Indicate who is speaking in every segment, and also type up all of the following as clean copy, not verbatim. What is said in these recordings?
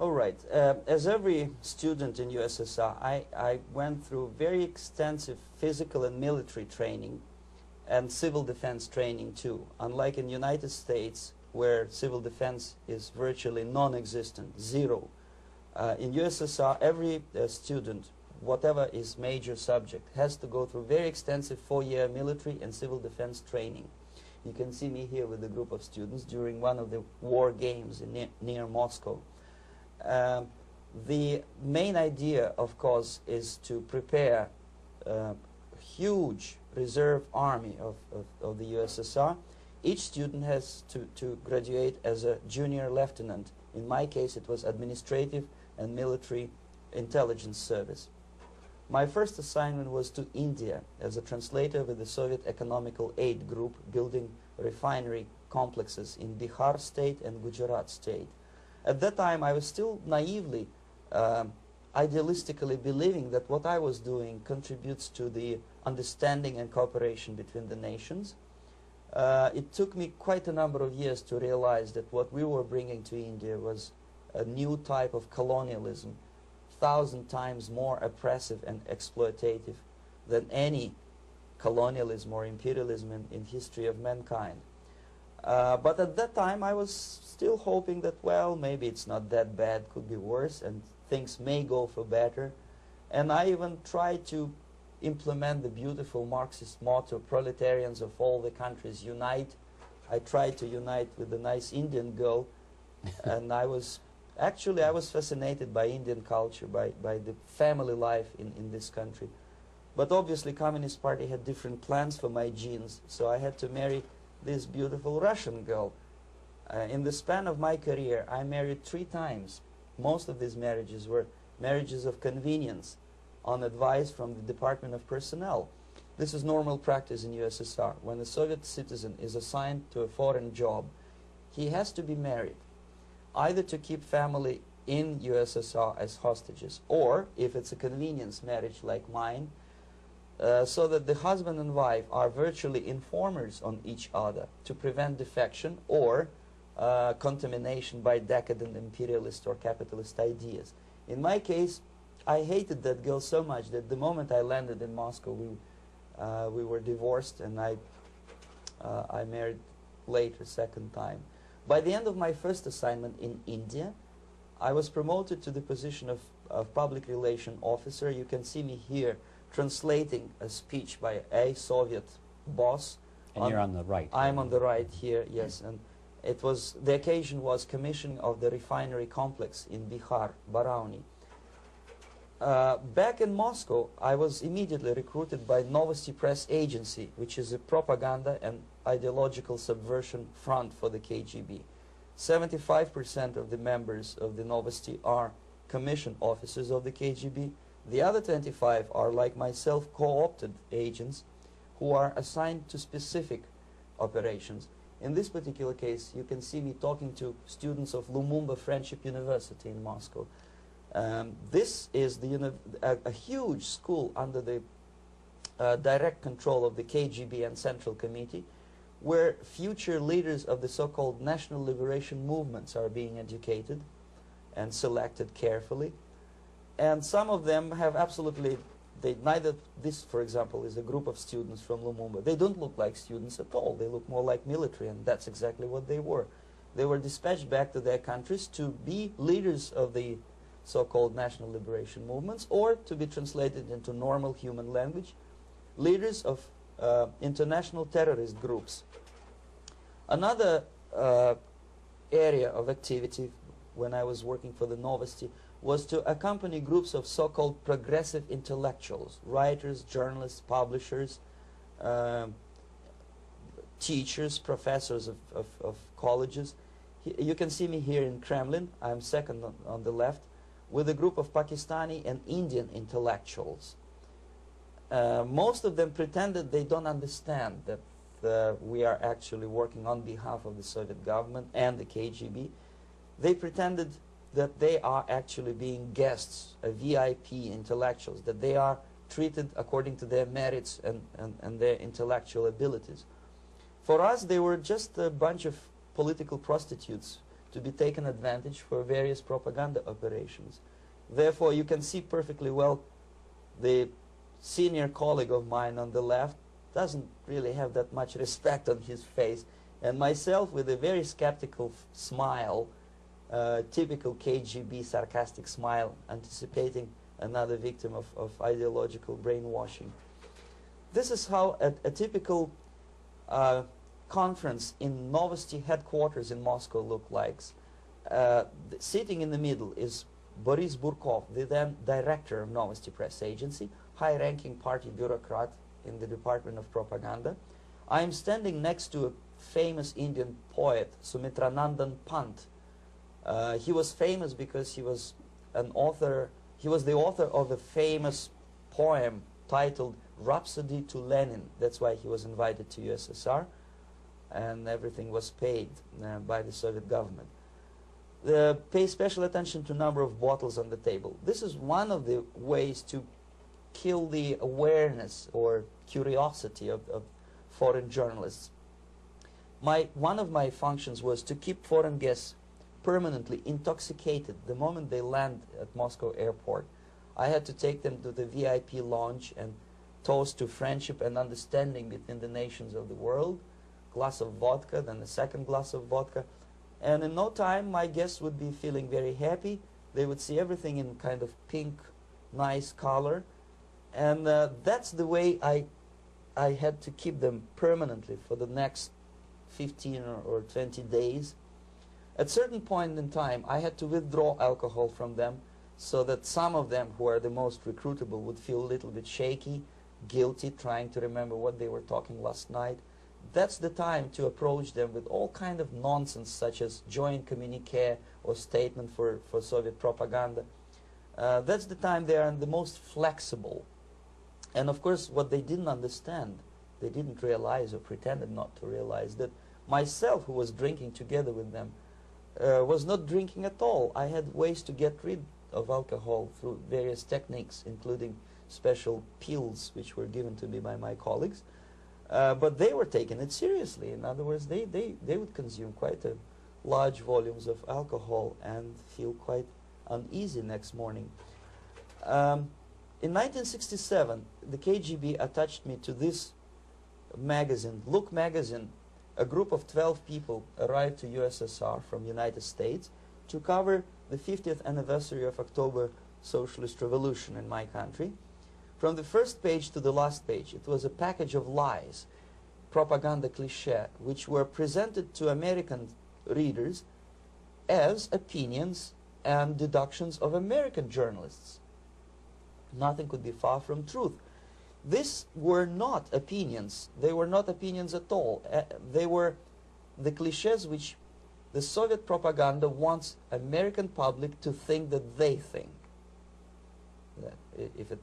Speaker 1: All right. As every student in USSR, I went through very extensive physical and military training and civil defense training too. Unlike in the United States, where civil defense is virtually non-existent, zero. In USSR, every student, whatever his major subject, has to go through very extensive 4-year military and civil defense training. You can see me here with a group of students during one of the war games near Moscow. The main idea, of course, is to prepare a huge reserve army of the USSR. Each student has to graduate as a junior lieutenant. In my case, it was administrative and military intelligence service. My first assignment was to India as a translator with the Soviet Economical Aid Group, building refinery complexes in Bihar state and Gujarat state. At that time, I was still naively, idealistically believing that what I was doing contributes to the understanding and cooperation between the nations. It took me quite a number of years to realize that what we were bringing to India was a new type of colonialism, 1,000 times more oppressive and exploitative than any colonialism or imperialism in history of mankind. But at that time I was still hoping that, well, maybe it's not that bad, could be worse, and things may go for better. And I even tried to implement the beautiful Marxist motto, proletarians of all the countries unite. I tried to unite with a nice Indian girl, and I was fascinated by Indian culture, by the family life in this country. But obviously Communist Party had different plans for my genes, so I had to marry this beautiful Russian girl. In the span of my career, I married 3 times. Most of these marriages were marriages of convenience on advice from the Department of Personnel. This is normal practice in USSR. When a Soviet citizen is assigned to a foreign job, he has to be married, either to keep family in USSR as hostages, or, if it's a convenience marriage like mine, so that the husband and wife are virtually informers on each other to prevent defection or contamination by decadent imperialist or capitalist ideas. In my case, I hated that girl so much that the moment I landed in Moscow, we were divorced, and I married later, second time. By the end of my first assignment in India, I was promoted to the position of public relation officer. You can see me here translating a speech by a Soviet boss.
Speaker 2: And you're on the right.
Speaker 1: I'm on the right here, yes. And it was, the occasion was commissioning of the refinery complex in Bihar, Barauni. Back in Moscow, I was immediately recruited by Novosti Press Agency, which is a propaganda and ideological subversion front for the KGB. 75% of the members of the Novosti are commissioned officers of the KGB. The other 25 are, like myself, co-opted agents who are assigned to specific operations. In this particular case, you can see me talking to students of Lumumba Friendship University in Moscow. This is a huge school under the direct control of the KGB and Central Committee, where future leaders of the so-called national liberation movements are being educated and selected carefully. And some of them have absolutely, this, for example, is a group of students from Lumumba. They don't look like students at all. They look more like military, and that's exactly what they were. They were dispatched back to their countries to be leaders of the so-called national liberation movements, or to be translated into normal human language, leaders of international terrorist groups. Another area of activity when I was working for the Novosti was to accompany groups of so-called progressive intellectuals, writers, journalists, publishers, teachers, professors of colleges. You can see me here in Kremlin. I'm second on the left, with a group of Pakistani and Indian intellectuals. Most of them pretended they don't understand that we are actually working on behalf of the Soviet government and the KGB. They pretended that they are actually being guests, VIP intellectuals, that they are treated according to their merits and their intellectual abilities. For us, they were just a bunch of political prostitutes to be taken advantage for various propaganda operations. Therefore, you can see perfectly well the senior colleague of mine on the left doesn't really have that much respect on his face, and myself with a very skeptical smile, typical KGB sarcastic smile, anticipating another victim of ideological brainwashing. This is how a typical conference in Novosti headquarters in Moscow looked like. Sitting in the middle is Boris Burkov, the then director of Novosti Press Agency, high-ranking party bureaucrat in the Department of Propaganda. I am standing next to a famous Indian poet, Sumitranandan Pant. He was famous because he was an author. He was the author of a famous poem titled Rhapsody to Lenin. That's why he was invited to USSR, and everything was paid by the Soviet government. Pay special attention to number of bottles on the table. This is one of the ways to kill the awareness or curiosity of foreign journalists. One of my functions was to keep foreign guests permanently intoxicated the moment they land at Moscow airport. I had to take them to the VIP lounge and toast to friendship and understanding between the nations of the world. Glass of vodka, then a second glass of vodka. And in no time, my guests would be feeling very happy. They would see everything in kind of pink, nice color. And that's the way I had to keep them permanently for the next 15 or 20 days. At a certain point in time, I had to withdraw alcohol from them so that some of them who are the most recruitable would feel a little bit shaky, guilty, trying to remember what they were talking last night. That's the time to approach them with all kind of nonsense, such as joint communique or statement for Soviet propaganda. That's the time they are the most flexible. And of course, what they didn't understand, they didn't realize or pretended not to realize, that myself, who was drinking together with them, was not drinking at all. I had ways to get rid of alcohol through various techniques, including special pills which were given to me by my colleagues. But they were taking it seriously. In other words, they would consume quite a large volumes of alcohol and feel quite uneasy next morning. In 1967, the KGB attached me to this magazine, Look magazine. A group of 12 people arrived to USSR from United States to cover the 50th anniversary of October Socialist Revolution in my country. From the first page to the last page, it was a package of lies, propaganda cliché, which were presented to American readers as opinions and deductions of American journalists. Nothing could be far from truth. These were not opinions. They were not opinions at all. They were the clichés which the Soviet propaganda wants American public to think that they think. If it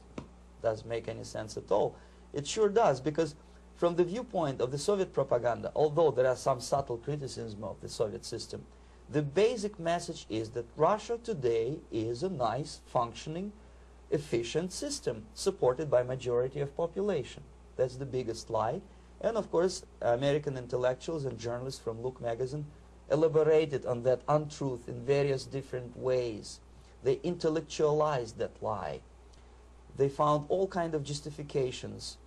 Speaker 1: does make any sense at all. It sure does, because from the viewpoint of the Soviet propaganda, although there are some subtle criticisms of the Soviet system, the basic message is that Russia today is a nice, functioning, efficient system supported by majority of population. That's the biggest lie. And of course, American intellectuals and journalists from Look magazine elaborated on that untruth in various different ways. They intellectualized that lie. They found all kinds of justifications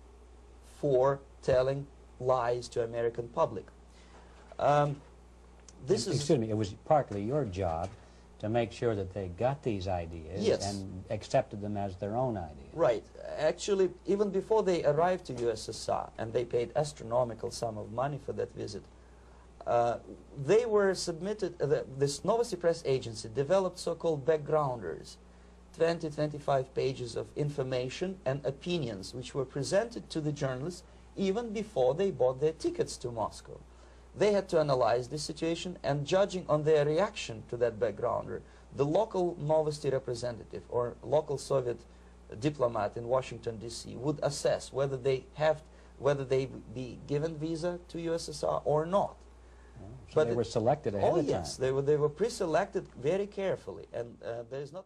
Speaker 1: for telling lies to American public.
Speaker 2: Excuse me, it was partly your job to make sure that they got these ideas,
Speaker 1: yes,
Speaker 2: and accepted them as their own ideas.
Speaker 1: Right. Actually, even before they arrived to USSR, and they paid astronomical sum of money for that visit, they were submitted, this Novosti Press Agency developed so-called backgrounders, 20-25 pages of information and opinions which were presented to the journalists even before they bought their tickets to Moscow. They had to analyze the situation, and judging on their reaction to that backgrounder, the local Novosti representative or local Soviet diplomat in Washington, D.C. would assess whether they be given visa to USSR or not.
Speaker 2: So they were selected ahead of time.
Speaker 1: Oh yes, they were pre-selected very carefully, and there is not